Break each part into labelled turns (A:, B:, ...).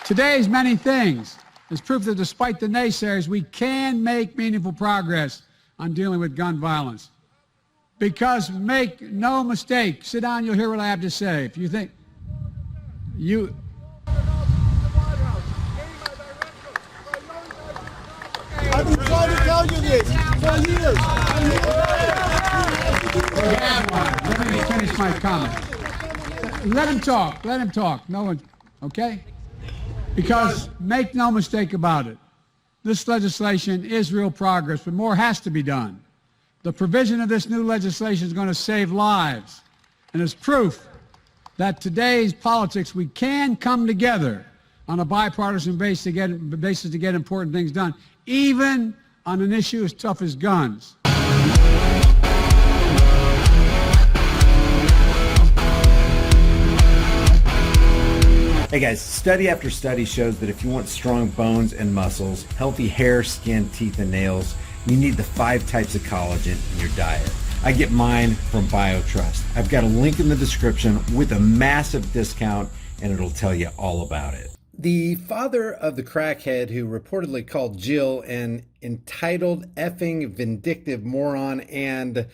A: Today's many things is proof that despite the naysayers, we can make meaningful progress on dealing with gun violence. Because make no mistake, sit down, you'll hear what I have to say. If you think you...
B: I've been trying to tell you this for years.
A: Let me finish my comment. Let him talk. Let him talk. No one, okay? Because make no mistake about it, this legislation is real progress, but more has to be done. The provision of this new legislation is going to save lives, and it's proof that today's politics, we can come together on a bipartisan basis to get important things done, even on an issue as tough as guns.
C: Hey guys, study after study shows that if you want strong bones and muscles, healthy hair, skin, teeth, and nails, you need the 5 types of collagen in your diet. I get mine from BioTrust. I've got a link in the description with a massive discount, and it'll tell you all about it. The father of the crackhead who reportedly called Jill an entitled, effing, vindictive moron and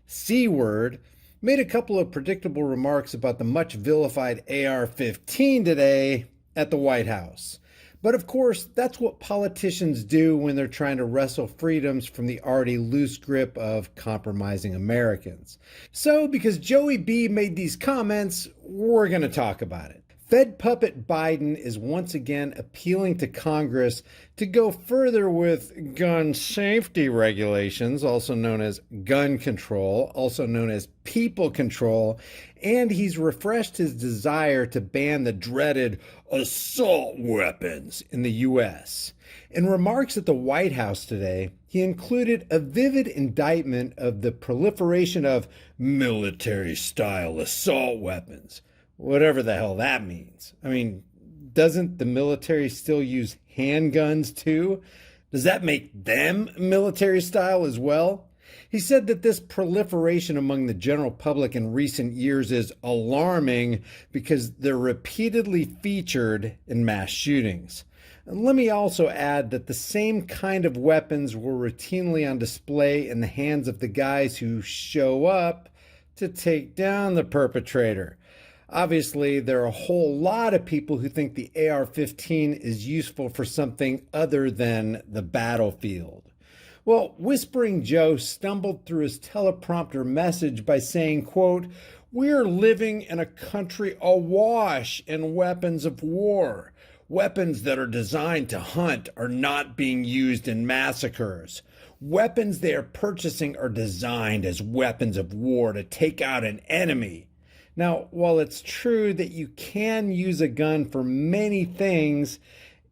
C: C-word made a couple of predictable remarks about the much vilified AR-15 today at the White House. But of course, that's what politicians do when they're trying to wrestle freedoms from the already loose grip of compromising Americans. So, because Joey B made these comments, we're going to talk about it. Fed puppet Biden is once again appealing to Congress to go further with gun safety regulations, also known as gun control, also known as people control, and he's refreshed his desire to ban the dreaded assault weapons in the U.S. In remarks at the White House today, he included a vivid indictment of the proliferation of military-style assault weapons. Whatever the hell that means. I mean, doesn't the military still use handguns too? Does that make them military style as well? He said that this proliferation among the general public in recent years is alarming because they're repeatedly featured in mass shootings. And let me also add that the same kind of weapons were routinely on display in the hands of the guys who show up to take down the perpetrator. Obviously, there are a whole lot of people who think the AR-15 is useful for something other than the battlefield. Well, Whispering Joe stumbled through his teleprompter message by saying, quote, "We're living in a country awash in weapons of war. Weapons that are designed to hunt are not being used in massacres. Weapons they are purchasing are designed as weapons of war to take out an enemy." Now, while it's true that you can use a gun for many things,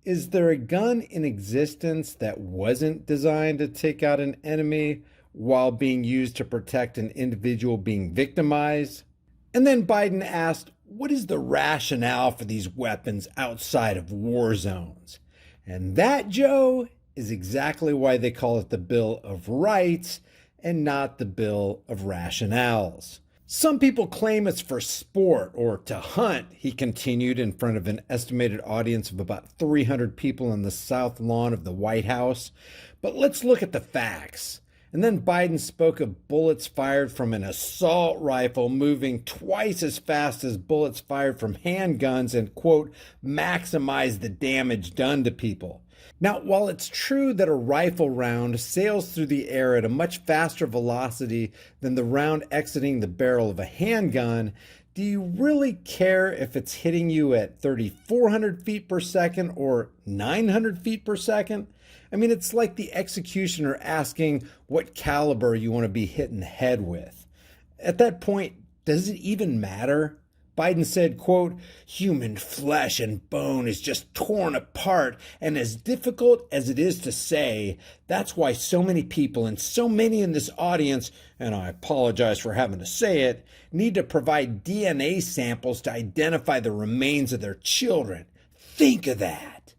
C: is there a gun in existence that wasn't designed to take out an enemy while being used to protect an individual being victimized? And then Biden asked, what is the rationale for these weapons outside of war zones? And that, Joe, is exactly why they call it the Bill of Rights and not the Bill of Rationales. Some people claim it's for sport or to hunt, he continued in front of an estimated audience of about 300 people on the south lawn of the White House. But let's look at the facts. And then Biden spoke of bullets fired from an assault rifle moving twice as fast as bullets fired from handguns and, quote, maximize the damage done to people. Now, while it's true that a rifle round sails through the air at a much faster velocity than the round exiting the barrel of a handgun, do you really care if it's hitting you at 3,400 feet per second or 900 feet per second? I mean, it's like the executioner asking what caliber you want to be hit in the head with. At that point, does it even matter? Biden said, quote, "Human flesh and bone is just torn apart, and as difficult as it is to say, that's why so many people and so many in this audience, and I apologize for having to say it, need to provide DNA samples to identify the remains of their children. Think of that."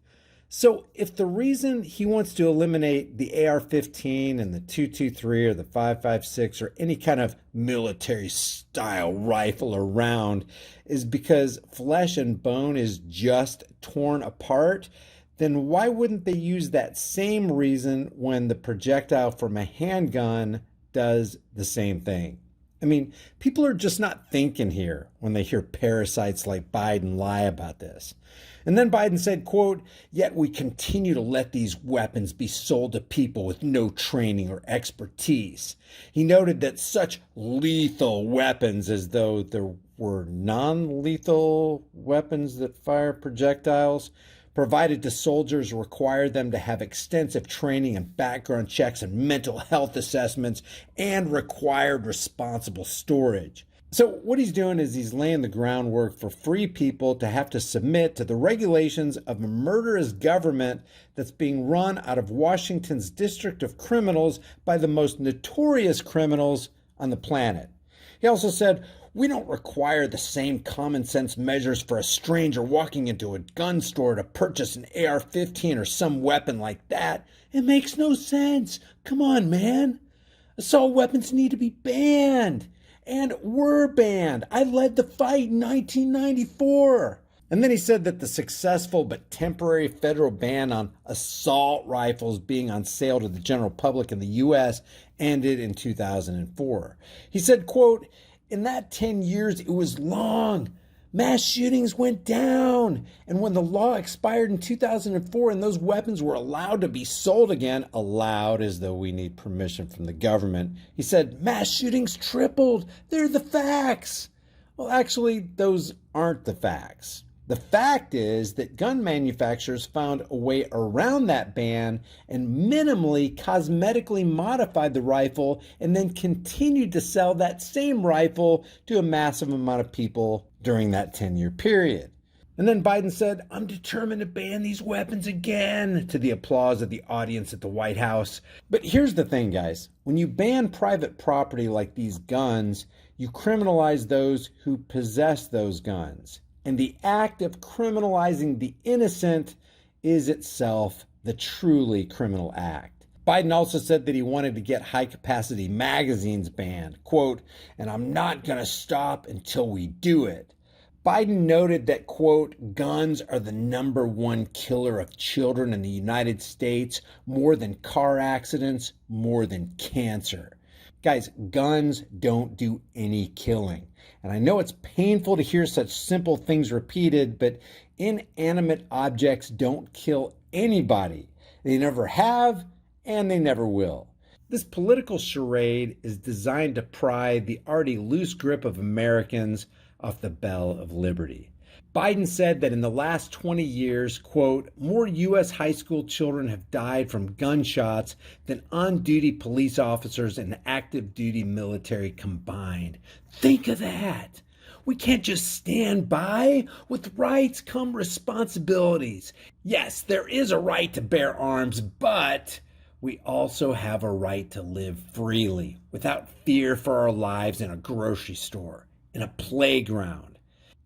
C: So if the reason he wants to eliminate the AR-15 and the 223 or the 5.56 or any kind of military style rifle or round is because flesh and bone is just torn apart, then why wouldn't they use that same reason when the projectile from a handgun does the same thing? I mean, people are just not thinking here when they hear parasites like Biden lie about this. And then Biden said, quote, "Yet we continue to let these weapons be sold to people with no training or expertise." He noted that such lethal weapons, as though there were non-lethal weapons that fire projectiles, provided to soldiers, require them to have extensive training and background checks and mental health assessments, and required responsible storage. So what he's doing is he's laying the groundwork for free people to have to submit to the regulations of a murderous government that's being run out of Washington's District of Criminals by the most notorious criminals on the planet. He also said, "We don't require the same common sense measures for a stranger walking into a gun store to purchase an AR-15 or some weapon like that. It makes no sense. Come on, man. Assault weapons need to be banned. And were banned. I led the fight in 1994. And then he said that the successful but temporary federal ban on assault rifles being on sale to the general public in the U.S. ended in 2004. He said, quote, "In that 10 years, it was long. Mass shootings went down. And when the law expired in 2004 and those weapons were allowed to be sold again," allowed as though we need permission from the government, he said, "mass shootings tripled. They're the facts." Well, actually, those aren't the facts. The fact is that gun manufacturers found a way around that ban and minimally cosmetically modified the rifle and then continued to sell that same rifle to a massive amount of people during that 10-year period. And then Biden said, "I'm determined to ban these weapons again," to the applause of the audience at the White House. But here's the thing, guys. When you ban private property like these guns, you criminalize those who possess those guns. And the act of criminalizing the innocent is itself the truly criminal act. Biden also said that he wanted to get high-capacity magazines banned, quote, "and I'm not going to stop until we do it." Biden noted that, quote, "guns are the #1 killer of children in the United States, more than car accidents, more than cancer." Guys, guns don't do any killing. And I know it's painful to hear such simple things repeated, but inanimate objects don't kill anybody. They never have, and they never will. This political charade is designed to pry the already loose grip of Americans off the bell of liberty. Biden said that in the last 20 years, quote, "more U.S. high school children have died from gunshots than on-duty police officers and active duty military combined." Think of that. We can't just stand by. With rights come responsibilities. Yes, there is a right to bear arms, but we also have a right to live freely without fear for our lives in a grocery store, in a playground.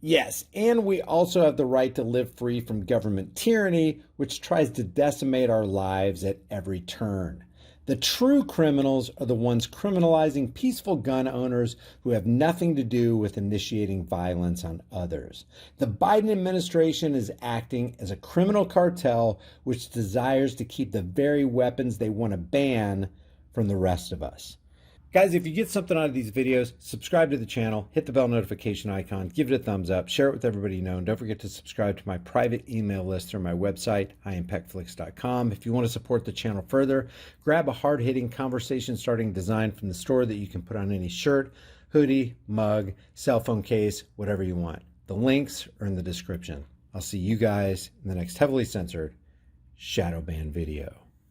C: Yes, and we also have the right to live free from government tyranny, which tries to decimate our lives at every turn. The true criminals are the ones criminalizing peaceful gun owners who have nothing to do with initiating violence on others. The Biden administration is acting as a criminal cartel which desires to keep the very weapons they want to ban from the rest of us. Guys, if you get something out of these videos, subscribe to the channel, hit the bell notification icon, give it a thumbs up, share it with everybody you know, and don't forget to subscribe to my private email list through my website, IamPeckFlix.com. If you want to support the channel further, grab a hard-hitting, conversation-starting design from the store that you can put on any shirt, hoodie, mug, cell phone case, whatever you want. The links are in the description. I'll see you guys in the next heavily censored shadow ban video.